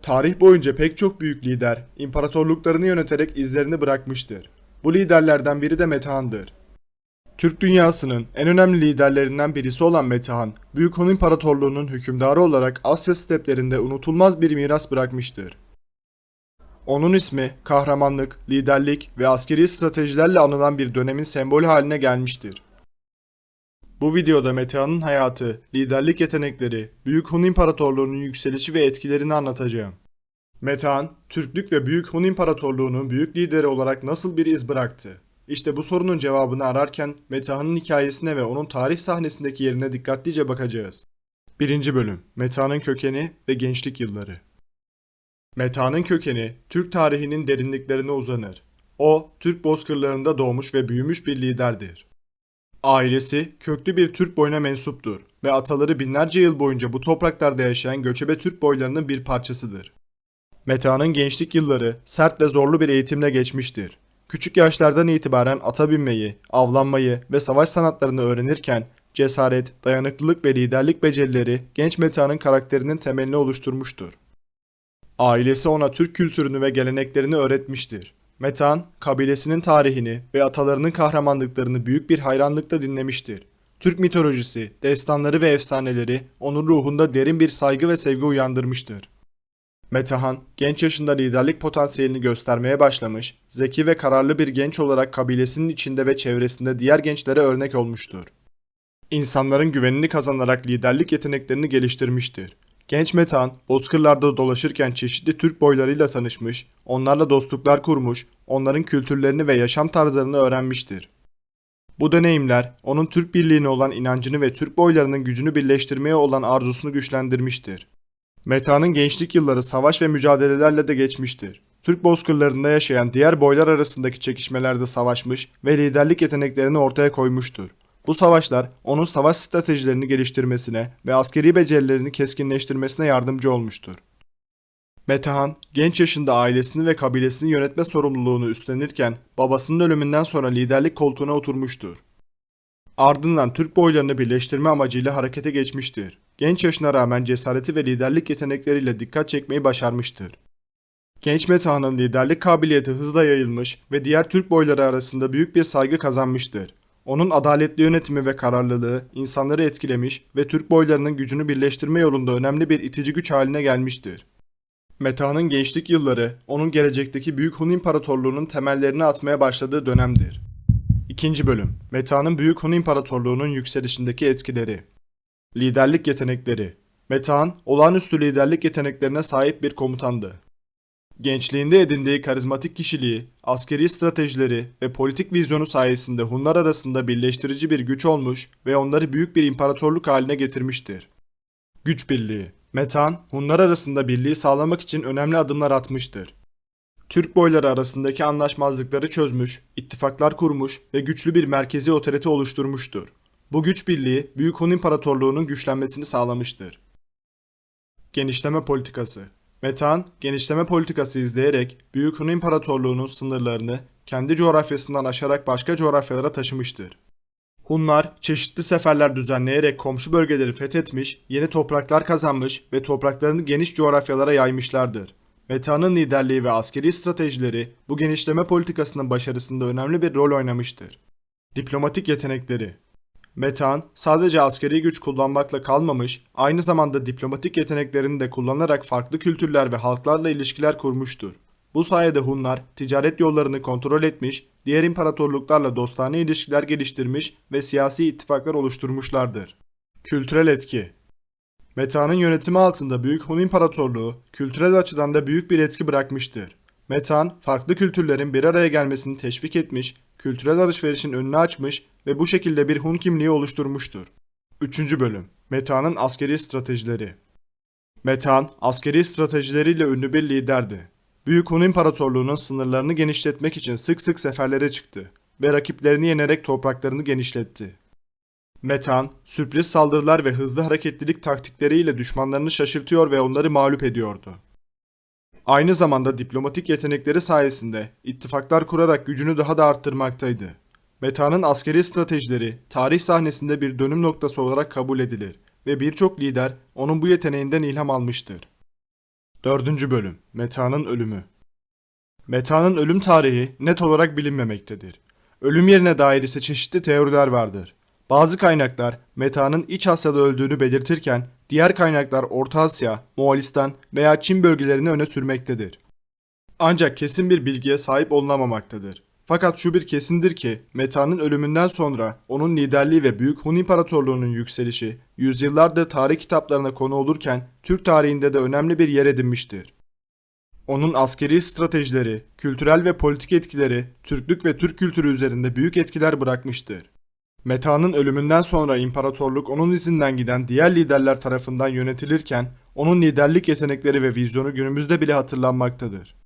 Tarih boyunca pek çok büyük lider, imparatorluklarını yöneterek izlerini bırakmıştır. Bu liderlerden biri de Metehan'dır. Türk dünyasının en önemli liderlerinden birisi olan Metehan, Büyük Hun İmparatorluğu'nun hükümdarı olarak Asya steplerinde unutulmaz bir miras bırakmıştır. Onun ismi, kahramanlık, liderlik ve askeri stratejilerle anılan bir dönemin sembolü haline gelmiştir. Bu videoda Metehan'ın hayatı, liderlik yetenekleri, Büyük Hun İmparatorluğu'nun yükselişi ve etkilerini anlatacağım. Metehan, Türklük ve Büyük Hun İmparatorluğu'nun büyük lideri olarak nasıl bir iz bıraktı? İşte bu sorunun cevabını ararken Metehan'ın hikayesine ve onun tarih sahnesindeki yerine dikkatlice bakacağız. 1. Bölüm: Metehan'ın kökeni ve gençlik yılları. Metehan'ın kökeni, Türk tarihinin derinliklerine uzanır. O, Türk bozkırlarında doğmuş ve büyümüş bir liderdir. Ailesi, köklü bir Türk boyuna mensuptur ve ataları binlerce yıl boyunca bu topraklarda yaşayan göçebe Türk boylarının bir parçasıdır. Metehan'ın gençlik yılları sert ve zorlu bir eğitimle geçmiştir. Küçük yaşlardan itibaren ata binmeyi, avlanmayı ve savaş sanatlarını öğrenirken cesaret, dayanıklılık ve liderlik becerileri genç Metehan'ın karakterinin temelini oluşturmuştur. Ailesi ona Türk kültürünü ve geleneklerini öğretmiştir. Metehan, kabilesinin tarihini ve atalarının kahramanlıklarını büyük bir hayranlıkla dinlemiştir. Türk mitolojisi, destanları ve efsaneleri onun ruhunda derin bir saygı ve sevgi uyandırmıştır. Metehan, genç yaşında liderlik potansiyelini göstermeye başlamış, zeki ve kararlı bir genç olarak kabilesinin içinde ve çevresinde diğer gençlere örnek olmuştur. İnsanların güvenini kazanarak liderlik yeteneklerini geliştirmiştir. Genç Metehan, bozkırlarda dolaşırken çeşitli Türk boylarıyla tanışmış, onlarla dostluklar kurmuş, onların kültürlerini ve yaşam tarzlarını öğrenmiştir. Bu deneyimler, onun Türk birliğine olan inancını ve Türk boylarının gücünü birleştirmeye olan arzusunu güçlendirmiştir. Metehan'ın gençlik yılları savaş ve mücadelelerle de geçmiştir. Türk bozkırlarında yaşayan diğer boylar arasındaki çekişmelerde savaşmış ve liderlik yeteneklerini ortaya koymuştur. Bu savaşlar onun savaş stratejilerini geliştirmesine ve askeri becerilerini keskinleştirmesine yardımcı olmuştur. Metehan, genç yaşında ailesini ve kabilesini yönetme sorumluluğunu üstlenirken babasının ölümünden sonra liderlik koltuğuna oturmuştur. Ardından Türk boylarını birleştirme amacıyla harekete geçmiştir. Genç yaşına rağmen cesareti ve liderlik yetenekleriyle dikkat çekmeyi başarmıştır. Genç Metehan'ın liderlik kabiliyeti hızla yayılmış ve diğer Türk boyları arasında büyük bir saygı kazanmıştır. Onun adaletli yönetimi ve kararlılığı insanları etkilemiş ve Türk boylarının gücünü birleştirme yolunda önemli bir itici güç haline gelmiştir. Metehan'ın gençlik yılları, onun gelecekteki Büyük Hun İmparatorluğu'nun temellerini atmaya başladığı dönemdir. 2. Bölüm: Metehan'ın Büyük Hun İmparatorluğu'nun yükselişindeki etkileri. Liderlik yetenekleri. Metehan, olağanüstü liderlik yeteneklerine sahip bir komutandı. Gençliğinde edindiği karizmatik kişiliği, askeri stratejileri ve politik vizyonu sayesinde Hunlar arasında birleştirici bir güç olmuş ve onları büyük bir imparatorluk haline getirmiştir. Güç birliği. Metehan, Hunlar arasında birliği sağlamak için önemli adımlar atmıştır. Türk boyları arasındaki anlaşmazlıkları çözmüş, ittifaklar kurmuş ve güçlü bir merkezi otorite oluşturmuştur. Bu güç birliği Büyük Hun İmparatorluğu'nun güçlenmesini sağlamıştır. Genişleme politikası. Metehan, genişleme politikası izleyerek Büyük Hun İmparatorluğu'nun sınırlarını kendi coğrafyasından aşarak başka coğrafyalara taşımıştır. Hunlar çeşitli seferler düzenleyerek komşu bölgeleri fethetmiş, yeni topraklar kazanmış ve topraklarını geniş coğrafyalara yaymışlardır. Metehan'ın liderliği ve askeri stratejileri bu genişleme politikasının başarısında önemli bir rol oynamıştır. Diplomatik yetenekleri. Metehan sadece askeri güç kullanmakla kalmamış, aynı zamanda diplomatik yeteneklerini de kullanarak farklı kültürler ve halklarla ilişkiler kurmuştur. Bu sayede Hunlar ticaret yollarını kontrol etmiş, diğer imparatorluklarla dostane ilişkiler geliştirmiş ve siyasi ittifaklar oluşturmuşlardır. Kültürel etki. Metehan'ın yönetimi altında Büyük Hun İmparatorluğu kültürel açıdan da büyük bir etki bırakmıştır. Metehan, farklı kültürlerin bir araya gelmesini teşvik etmiş, kültürel alışverişin önünü açmış ve bu şekilde bir Hun kimliği oluşturmuştur. 3. Bölüm: Metehan'ın askeri stratejileri. Metehan, askeri stratejileriyle ünlü bir liderdi. Büyük Hun İmparatorluğu'nun sınırlarını genişletmek için sık sık seferlere çıktı ve rakiplerini yenerek topraklarını genişletti. Metehan, sürpriz saldırılar ve hızlı hareketlilik taktikleriyle düşmanlarını şaşırtıyor ve onları mağlup ediyordu. Aynı zamanda diplomatik yetenekleri sayesinde ittifaklar kurarak gücünü daha da arttırmaktaydı. Metehan'ın askeri stratejileri tarih sahnesinde bir dönüm noktası olarak kabul edilir ve birçok lider onun bu yeteneğinden ilham almıştır. 4. Bölüm Meta'nın ölümü. Meta'nın ölüm tarihi net olarak bilinmemektedir. Ölüm yerine dair ise çeşitli teoriler vardır. Bazı kaynaklar Meta'nın İç Asya'da öldüğünü belirtirken diğer kaynaklar Orta Asya, Moğolistan veya Çin bölgelerini öne sürmektedir. Ancak kesin bir bilgiye sahip olunamamaktadır. Fakat şu bir kesindir ki Meta'nın ölümünden sonra onun liderliği ve Büyük Hun İmparatorluğu'nun yükselişi yüzyıllardır tarih kitaplarına konu olurken Türk tarihinde de önemli bir yer edinmiştir. Onun askeri stratejileri, kültürel ve politik etkileri Türklük ve Türk kültürü üzerinde büyük etkiler bırakmıştır. Meta'nın ölümünden sonra imparatorluk onun izinden giden diğer liderler tarafından yönetilirken onun liderlik yetenekleri ve vizyonu günümüzde bile hatırlanmaktadır.